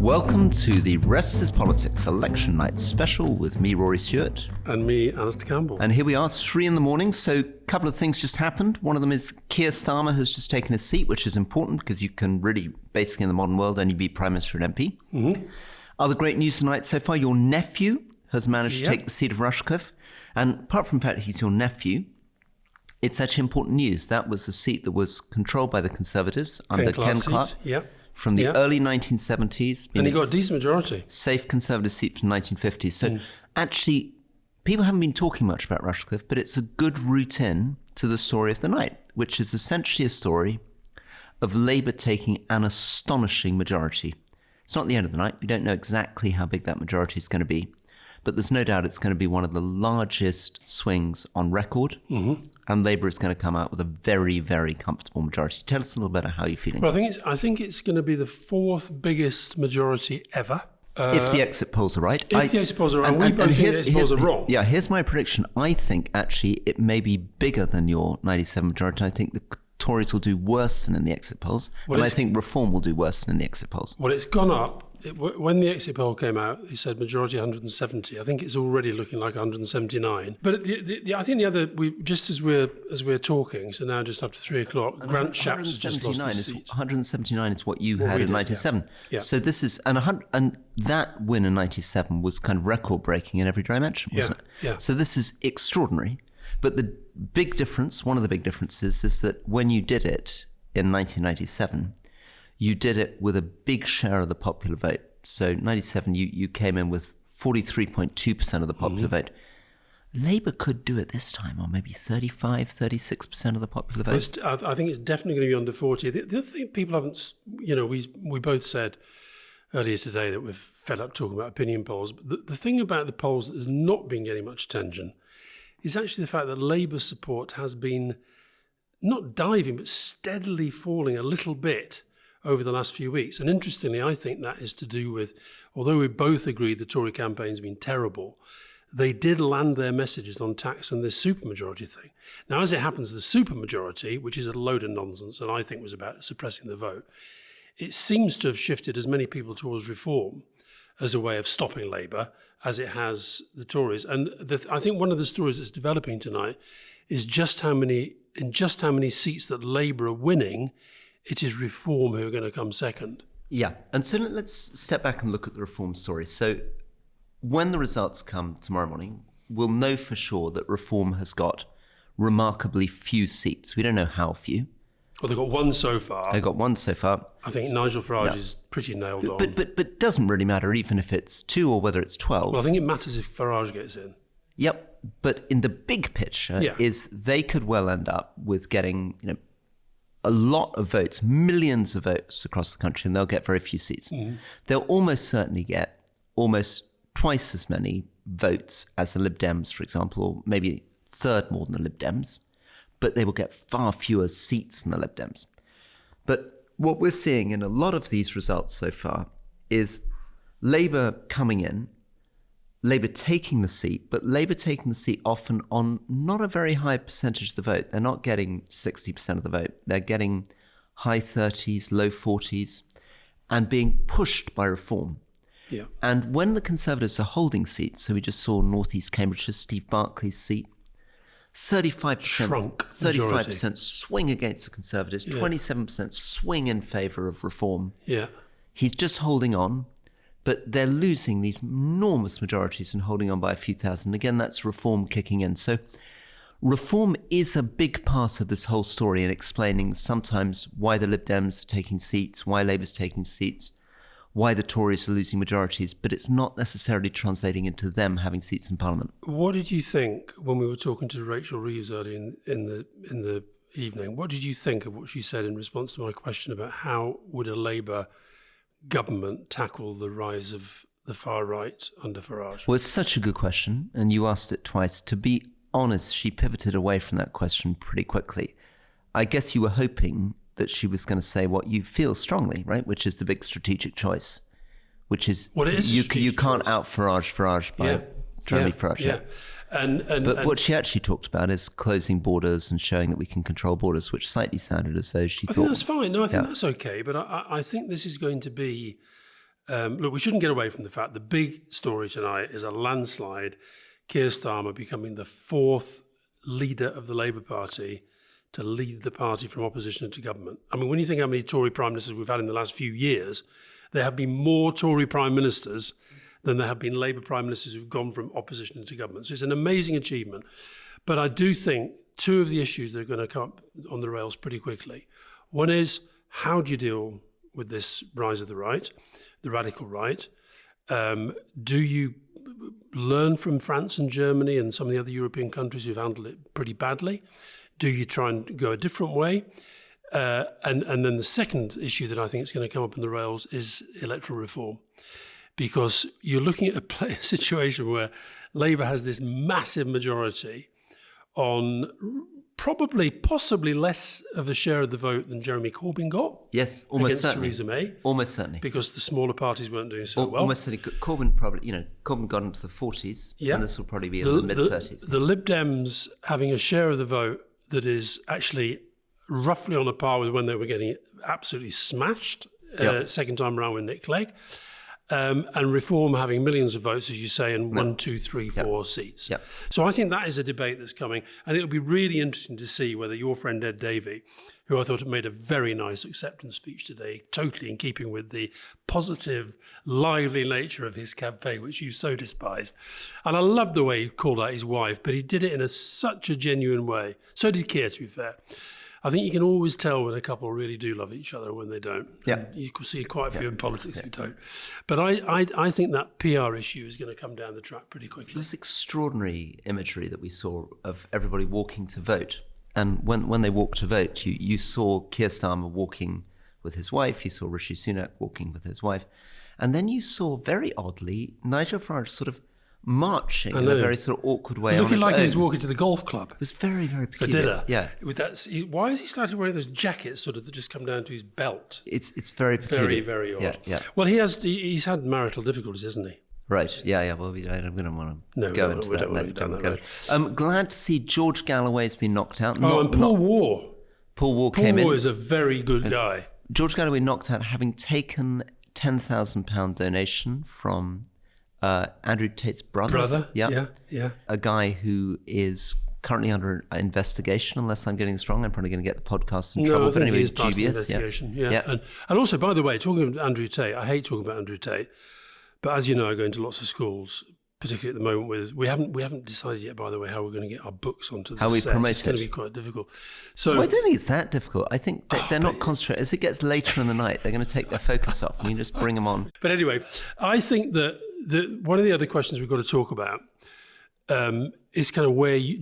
Welcome to the Rest is Politics Election Night Special with me, Rory Stewart. And me, Alastair Campbell. And here we are, 3 a.m. So a couple of things just happened. One of them is Keir Starmer has just taken his seat, which is important because you can really, basically in the modern world, only be Prime Minister and MP. Mm-hmm. Other great news tonight so far, your nephew has managed to take the seat of Rushcliffe. And apart from the fact that he's your nephew, it's actually important news. That was a seat that was controlled by the Conservatives under Ken Clarke. From the early 1970s. And he got a decent majority. Safe Conservative seat from the 1950s. So actually, people haven't been talking much about Rushcliffe, but it's a good route in to the story of the night, which is essentially a story of Labour taking an astonishing majority. It's not the end of the night. We don't know exactly how big that majority is going to be, but there's no doubt it's going to be one of the largest swings on record. Mm-hmm. And Labour is going to come out with a very, very comfortable majority. Tell us a little bit about how you're feeling. Well, I think it's going to be the fourth biggest majority ever. If the exit polls are right. The exit polls are right. We both think the exit polls are wrong. Yeah, here's my prediction. I think actually it may be bigger than your 97 majority. I think the Tories will do worse than in the exit polls. And I think Reform will do worse than in the exit polls. Well, it's gone up. When the exit poll came out, he said majority 170. I think it's already looking like 179. But I think the other, just as we're talking, so now just after 3 o'clock, Grant Shapps has just lost his seat. 179 is what you had in 97. Yeah. So this is, and that win in 97 was kind of record breaking in every dimension, wasn't it? Yeah. So this is extraordinary. But the big difference, one of the big differences, is that when you did it in 1997, you did it with a big share of the popular vote. So 97, you came in with 43.2% of the popular vote. Labour could do it this time, or maybe 35, 36% of the popular vote. I think it's definitely going to be under 40. The other thing people haven't, we both said earlier today that we're fed up talking about opinion polls. But the thing about the polls that has not been getting much attention is actually the fact that Labour support has been not diving, but steadily falling a little bit over the last few weeks. And interestingly, I think that is to do with, although we both agree the Tory campaign's been terrible, they did land their messages on tax and this supermajority thing. Now, as it happens, the supermajority, which is a load of nonsense and I think was about suppressing the vote, it seems to have shifted as many people towards reform as a way of stopping Labour as it has the Tories. And I think one of the stories that's developing tonight is just how many seats that Labour are winning, it is Reform who are going to come second. Yeah, and so let's step back and look at the Reform story. So when the results come tomorrow morning, we'll know for sure that Reform has got remarkably few seats. We don't know how few. Well, they've got one so far. They've got one so far. I think Nigel Farage is pretty nailed on. But it doesn't really matter even if it's 2 or whether it's 12. Well, I think it matters if Farage gets in. Yep, but in the big picture is they could well end up with getting, a lot of votes, millions of votes across the country, and they'll get very few seats. Mm. They'll almost certainly get almost twice as many votes as the Lib Dems, for example, or maybe a third more than the Lib Dems, but they will get far fewer seats than the Lib Dems. But what we're seeing in a lot of these results so far is Labour coming in, Labour taking the seat, but Labour taking the seat often on not a very high percentage of the vote. They're not getting 60% of the vote. They're getting high 30s, low 40s, and being pushed by Reform. Yeah. And when the Conservatives are holding seats, so we just saw North East Cambridgeshire's Steve Barclay's seat, 35% swing against the Conservatives, 27% swing in favour of Reform. Yeah. He's just holding on. But they're losing these enormous majorities and holding on by a few thousand. Again, that's Reform kicking in. So Reform is a big part of this whole story in explaining sometimes why the Lib Dems are taking seats, why Labour's taking seats, why the Tories are losing majorities, but it's not necessarily translating into them having seats in Parliament. What did you think when we were talking to Rachel Reeves earlier in the evening? What did you think of what she said in response to my question about how would a Labour government tackle the rise of the far right under Farage? Well, it's such a good question, and you asked it twice. To be honest, she pivoted away from that question pretty quickly. I guess you were hoping that she was going to say what you feel strongly, right? Which is the big strategic choice, which is, you can't out Farage by Jeremy Farage. Yeah. But what she actually talked about is closing borders and showing that we can control borders, which slightly sounded as though she thought... I think that's fine. No, I think that's okay. But I think this is going to be Look, we shouldn't get away from the fact the big story tonight is a landslide, Keir Starmer becoming the fourth leader of the Labour Party to lead the party from opposition to government. I mean, when you think how many Tory prime ministers we've had in the last few years, there have been more Tory prime ministers than there have been Labour prime ministers who've gone from opposition into government. So it's an amazing achievement. But I do think two of the issues that are going to come up on the rails pretty quickly. One is, how do you deal with this rise of the right, the radical right? Do you learn from France and Germany and some of the other European countries who've handled it pretty badly? Do you try and go a different way? And then the second issue that I think is going to come up on the rails is electoral reform. Because you're looking at a situation where Labour has this massive majority on possibly less of a share of the vote than Jeremy Corbyn got. Yes, almost against certainly. Theresa May. Almost certainly. Because the smaller parties weren't doing so well. Almost certainly. Corbyn got into the 40s, and this will probably be in the mid-30s. The Lib Dems having a share of the vote that is actually roughly on a par with when they were getting absolutely smashed second time around with Nick Clegg. And Reform having millions of votes, as you say, and 1, 2, 3, 4 seats. Yep. So I think that is a debate that's coming, and it'll be really interesting to see whether your friend Ed Davey, who I thought had made a very nice acceptance speech today, totally in keeping with the positive, lively nature of his campaign, which you so despised. And I loved the way he called out his wife, but he did it in such a genuine way. So did Keir, to be fair. I think you can always tell when a couple really do love each other and when they don't. Yeah. And you can see quite a few in politics who don't. But I think that PR issue is going to come down the track pretty quickly. There was extraordinary imagery that we saw of everybody walking to vote. And when they walked to vote, you saw Keir Starmer walking with his wife, you saw Rishi Sunak walking with his wife. And then you saw, very oddly, Nigel Farage sort of marching in a very sort of awkward way. Looking like he was walking to the golf club. It was very, very peculiar. For dinner. Yeah. With that, why has he started wearing those jackets sort of that just come down to his belt? It's very peculiar. Very, very odd. Yeah. Well, he's had marital difficulties, hasn't he? Right. Yeah. Well, I'm going to want to go into that. We don't want to go. I'm glad to see George Galloway's been knocked out. And Paul Waugh. Paul Waugh came in. Paul Waugh is a very good guy. George Galloway knocked out, having taken £10,000 donation from Andrew Tate's brother. Yeah. A guy who is currently under investigation, unless I'm getting this wrong. I'm probably going to get the podcast in trouble. But anyway, he's dubious. Yeah. And also, by the way, talking about Andrew Tate, I hate talking about Andrew Tate, but as you know, I go into lots of schools, particularly at the moment we haven't decided yet, by the way, how we're going to get our books onto the how we set. promote it's it. going to be quite difficult. So I don't think it's that difficult. I think they're not concentrating. As it gets later in the night, they're going to take their focus off, and you just bring them on. But anyway, I think that one of the other questions we've got to talk about is kind of where you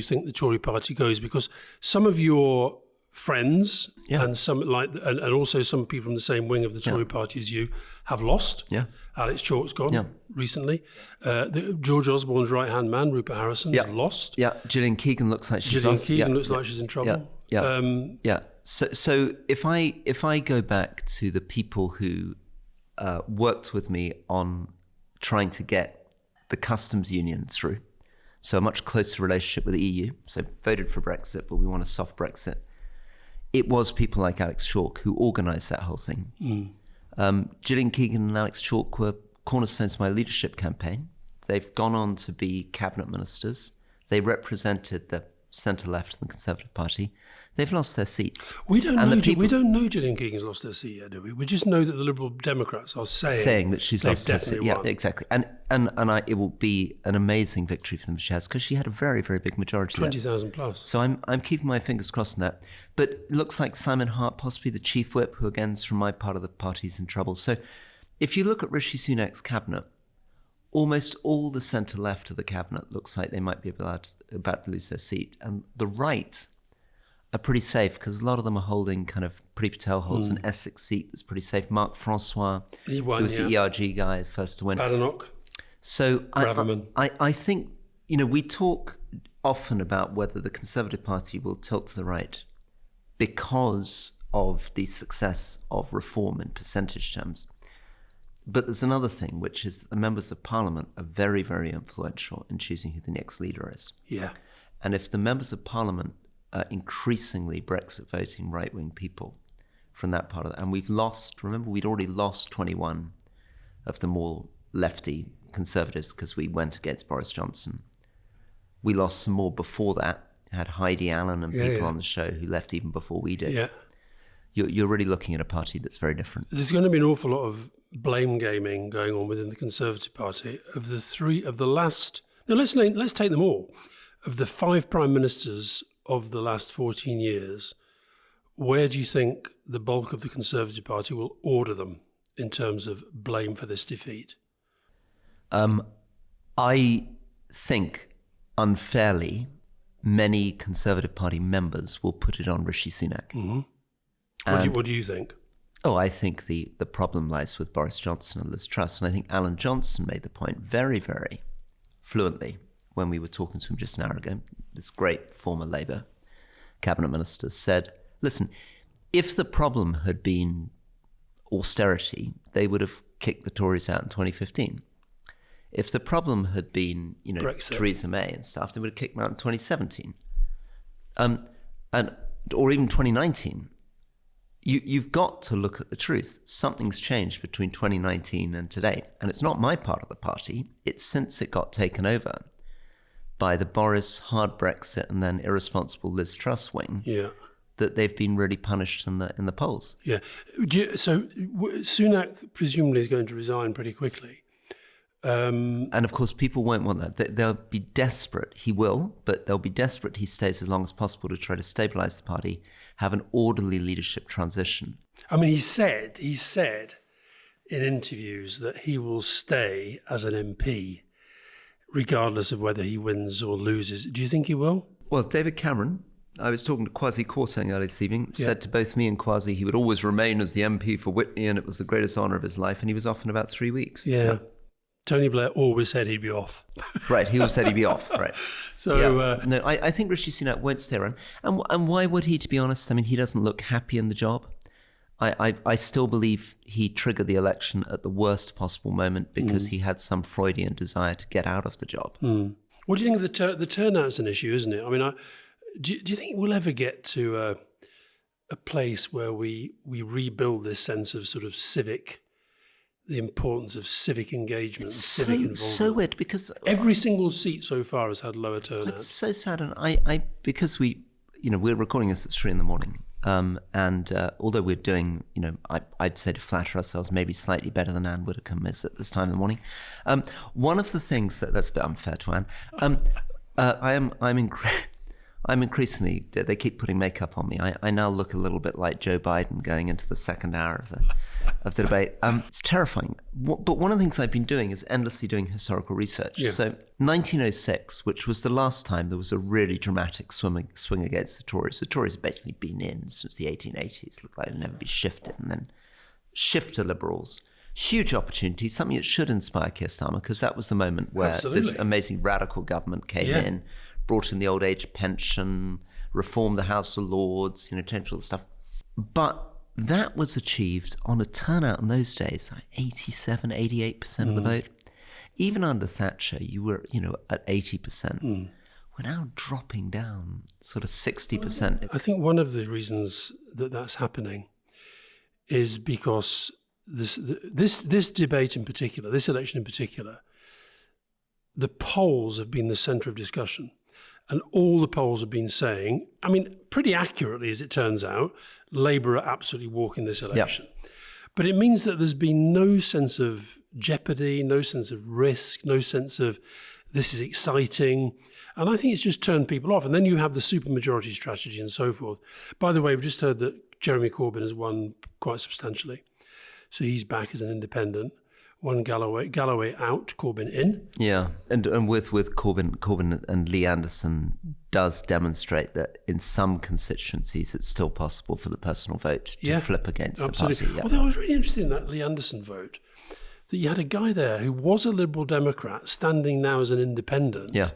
think the Tory Party goes, because some of your friends and some and also some people from the same wing of the Tory Party as you have lost. Yeah. Alex Chalk's gone recently. George Osborne's right-hand man, Rupert Harrison, is lost. Yeah, Gillian Keegan looks like she's lost. Gillian Keegan looks like she's in trouble. Yeah. So if I go back to the people who worked with me on trying to get the customs union through, so a much closer relationship with the EU, so voted for Brexit, but we want a soft Brexit. It was people like Alex Chalk who organised that whole thing. Gillian Keegan and Alex Chalk were cornerstones of my leadership campaign. They've gone on to be cabinet ministers. They represented the centre-left and the Conservative Party. They've lost their seats. We don't know Gillian Keegan's lost her seat yet, do we? We just know that the Liberal Democrats are saying that she's lost her seat. Yeah, exactly. And it will be an amazing victory for them if she has, because she had a very, very big majority. 20,000 plus. So I'm keeping my fingers crossed on that. But it looks like Simon Hart, possibly the chief whip, who again is from my part of the party, is in trouble. So if you look at Rishi Sunak's cabinet, almost all the centre-left of the cabinet looks like they might be about to lose their seat. And the right are pretty safe, because a lot of them are holding kind of Priti Patel holds an Essex seat that's pretty safe. Mark Francois, who was the ERG guy, first to win. Badenoch. So I think, we talk often about whether the Conservative Party will tilt to the right because of the success of reform in percentage terms. But there's another thing, which is that the members of Parliament are very, very influential in choosing who the next leader is. Yeah. And if the members of Parliament are increasingly Brexit voting right-wing people, from that part of it. And we've lost, remember, we'd already lost 21 of the more lefty Conservatives because we went against Boris Johnson. We lost some more before that. Had Heidi Allen and people on the show who left even before we did. Yeah. You're really looking at a party that's very different. There's going to be an awful lot of blame gaming going on within the Conservative Party. Of the last, let's take them all. Of the 5 prime ministers of the last 14 years, where do you think the bulk of the Conservative Party will order them in terms of blame for this defeat? I think unfairly, many Conservative Party members will put it on Rishi Sunak. Mm-hmm. What do you think? Oh, I think the problem lies with Boris Johnson and Liz Truss. And I think Alan Johnson made the point very, very fluently when we were talking to him just an hour ago. This great former Labour cabinet minister said, listen, if the problem had been austerity, they would have kicked the Tories out in 2015. If the problem had been, Brexit. Theresa May and stuff, they would have kicked them out in 2017. Or even 2019. You've got to look at the truth. Something's changed between 2019 and today. And it's not my part of the party. It's since it got taken over by the Boris hard Brexit and then irresponsible Liz Truss wing that they've been really punished in the polls. Yeah. So Sunak presumably is going to resign pretty quickly. And of course, people won't want that. They'll be desperate. He will, but they'll be desperate he stays as long as possible to try to stabilise the party, have an orderly leadership transition. I mean, he said in interviews that he will stay as an MP, regardless of whether he wins or loses. Do you think he will? Well, David Cameron, I was talking to Kwasi Kwarteng earlier this evening, said to both me and Kwasi he would always remain as the MP for Witney and it was the greatest honour of his life, and he was off in about 3 weeks. Yeah. Tony Blair always said he'd be off. Right, he always said he'd be off, right. So no, I think Rishi Sunak won't stay around. And why would he, to be honest? I mean, he doesn't look happy in the job. I still believe he triggered the election at the worst possible moment because he had some Freudian desire to get out of the job. What do you think of the turnout's an issue, isn't it? I mean, do you think we'll ever get to a place where we rebuild this sense of sort of the importance of civic engagement, civic involvement? So weird because every single seat so far has had lower turnout. It's so sad, and I because we're recording this at 3 a.m, and although we're doing, I'd say to flatter ourselves, maybe slightly better than Anne Widdecombe is at this time in the morning. One of the things that's a bit unfair to Anne. I'm increasingly, they keep putting makeup on me. I now look a little bit like Joe Biden going into the second hour of the debate. It's terrifying. But one of the things I've been doing is endlessly doing historical research. Yeah. So 1906, which was the last time there was a really dramatic swing against the Tories. The Tories have basically been in since the 1880s. Looked like they'd never be shifted. And then shift to Liberals. Huge opportunity, something that should inspire Keir Starmer, because that was the moment where this amazing radical government came in, brought in the old age pension, reformed the House of Lords, changed all the stuff. But that was achieved on a turnout in those days, like 87, 88% of the vote. Even under Thatcher, you were, at 80%. We're now dropping down sort of 60%. I think one of the reasons that's happening is because this debate in particular, this election in particular, the polls have been the centre of discussion. And all the polls have been saying, I mean, pretty accurately as it turns out, Labour are absolutely walking this election. Yep. But it means that there's been no sense of jeopardy, no sense of risk, no sense of this is exciting. And I think it's just turned people off. And then you have the supermajority strategy and so forth. By the way, we've just heard that Jeremy Corbyn has won quite substantially. So he's back as an independent. One Galloway out, Corbyn in. Yeah, and with Corbyn and Lee Anderson does demonstrate that in some constituencies it's still possible for the personal vote to flip against the party. Yeah. Although I was really interested in that Lee Anderson vote, that you had a guy there who was a Liberal Democrat standing now as an independent. Yeah.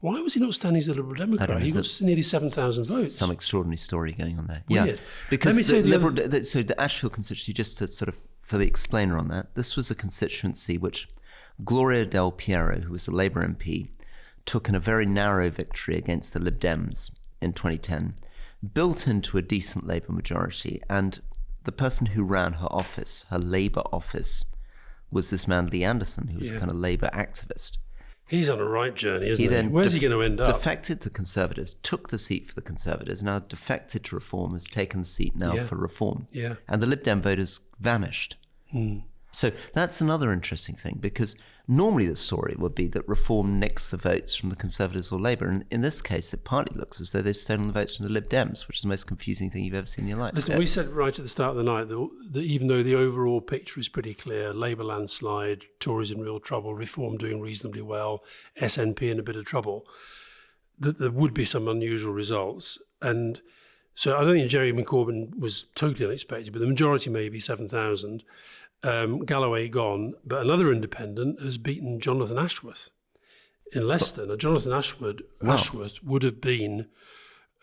Why was he not standing as a Liberal Democrat? He got nearly 7,000 votes. Some extraordinary story going on there. Weird. Yeah, because the Ashfield constituency, just to sort of for the explainer on that, this was a constituency which Gloria Del Piero, who was a Labour MP, took in a very narrow victory against the Lib Dems in 2010, built into a decent Labour majority. And the person who ran her office, her Labour office, was this man, Lee Anderson, who was a kind of Labour activist. He's on a right journey, isn't he? Then Where's he going to end up? Defected to the Conservatives, took the seat for the Conservatives, now defected to Reform, has taken the seat now for Reform. Yeah. And the Lib Dem voters vanished. So that's another interesting thing, because normally the story would be that Reform nicks the votes from the Conservatives or Labour. And in this case, it partly looks as though they've stolen the votes from the Lib Dems, which is the most confusing thing you've ever seen in your life. Listen, we said right at the start of the night that even though the overall picture is pretty clear, Labour landslide, Tories in real trouble, Reform doing reasonably well, SNP in a bit of trouble, that there would be some unusual results. And so I don't think Jeremy Corbyn was totally unexpected, but the majority may be 7,000. Galloway gone, but another independent has beaten Jonathan Ashworth in Leicester. Now, Jonathan Ashworth would have been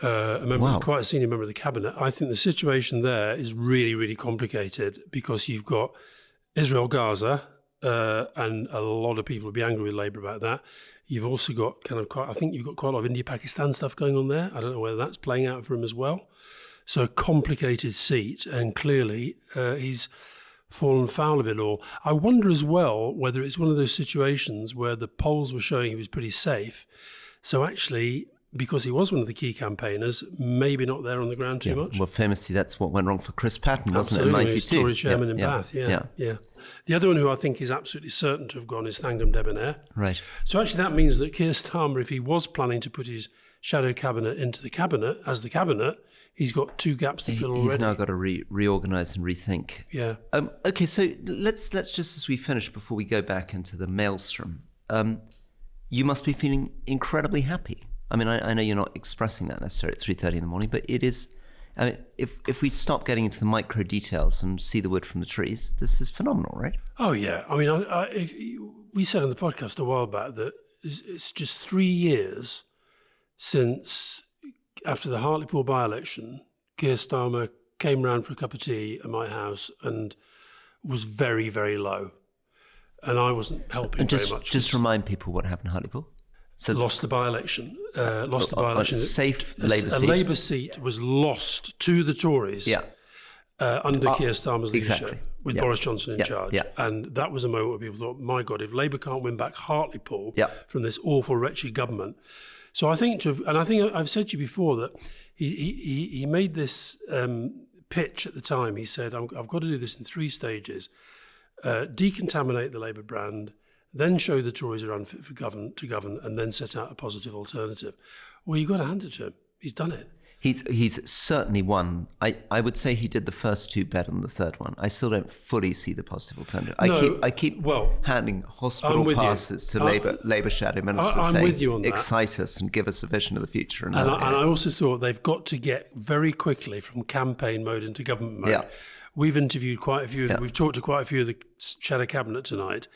a member, quite a senior member of the cabinet. I think the situation there is really, really complicated because you've got Israel Gaza, and a lot of people will be angry with Labour about that. You've also got I think you've got quite a lot of India-Pakistan stuff going on there. I don't know whether that's playing out for him as well. So a complicated seat, and clearly he's fallen foul of it all. I wonder as well whether it's one of those situations where the polls were showing he was pretty safe. So actually, because he was one of the key campaigners, maybe not there on the ground too much. Well, famously, that's what went wrong for Chris Patton, wasn't Absolutely. it, in 92? Tory chairman in Bath, yeah. The other one who I think is absolutely certain to have gone is Thangam Debonair. Right. So actually that means that Keir Starmer, if he was planning to put his shadow cabinet into the cabinet, as the cabinet, he's got two gaps to fill already. He's now got to reorganise and rethink. Yeah. Okay, so let's just, as we finish, before we go back into the maelstrom, you must be feeling incredibly happy. I mean, I know you're not expressing that necessarily at 3:30 in the morning, but it is. I mean, if we stop getting into the micro details and see the wood from the trees, this is phenomenal, right? Oh yeah. I mean, we said on the podcast a while back that it's just 3 years since, after the Hartlepool by-election, Keir Starmer came round for a cup of tea at my house and was very, very low, and I wasn't helping very much. Just remind people what happened in Hartlepool. So lost the by-election. Safe Labour seat. A Labour seat was lost to the Tories under Keir Starmer's leadership, with Boris Johnson in charge. Yeah. And that was a moment where people thought, my God, if Labour can't win back Hartlepool from this awful, wretched government. So I think I've said to you before that he made this pitch at the time. He said, I've got to do this in 3 stages. Decontaminate the Labour brand, then show the Tories are unfit to govern, and then set out a positive alternative. Well, you've got to hand it to him. He's done it. He's certainly won. I would say he did the first 2 better than the third one. I still don't fully see the positive alternative. I keep handing hospital passes to Labour shadow ministers saying, with you on that. Excite us and give us a vision of the future. And I also thought they've got to get very quickly from campaign mode into government mode. Yeah. We've interviewed quite a few. We've talked to quite a few of the shadow cabinet tonight.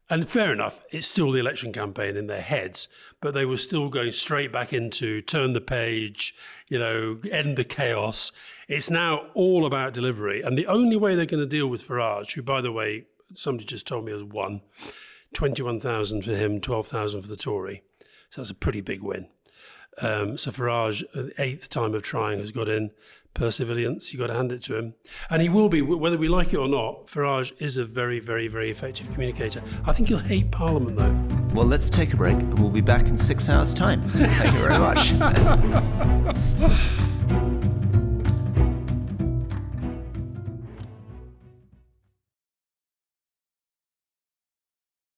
And fair enough, it's still the election campaign in their heads, but they were still going straight back into turn the page, end the chaos. It's now all about delivery. And the only way they're going to deal with Farage, who, by the way, somebody just told me has won, 21,000 for him, 12,000 for the Tory. So that's a pretty big win. So Farage, the 8th time of trying, has got in. Perseverance, you've got to hand it to him. And he will be, whether we like it or not, Farage is a very, very, very effective communicator. I think he'll hate Parliament, though. Well, let's take a break, and we'll be back in 6 hours' time. Thank you very much.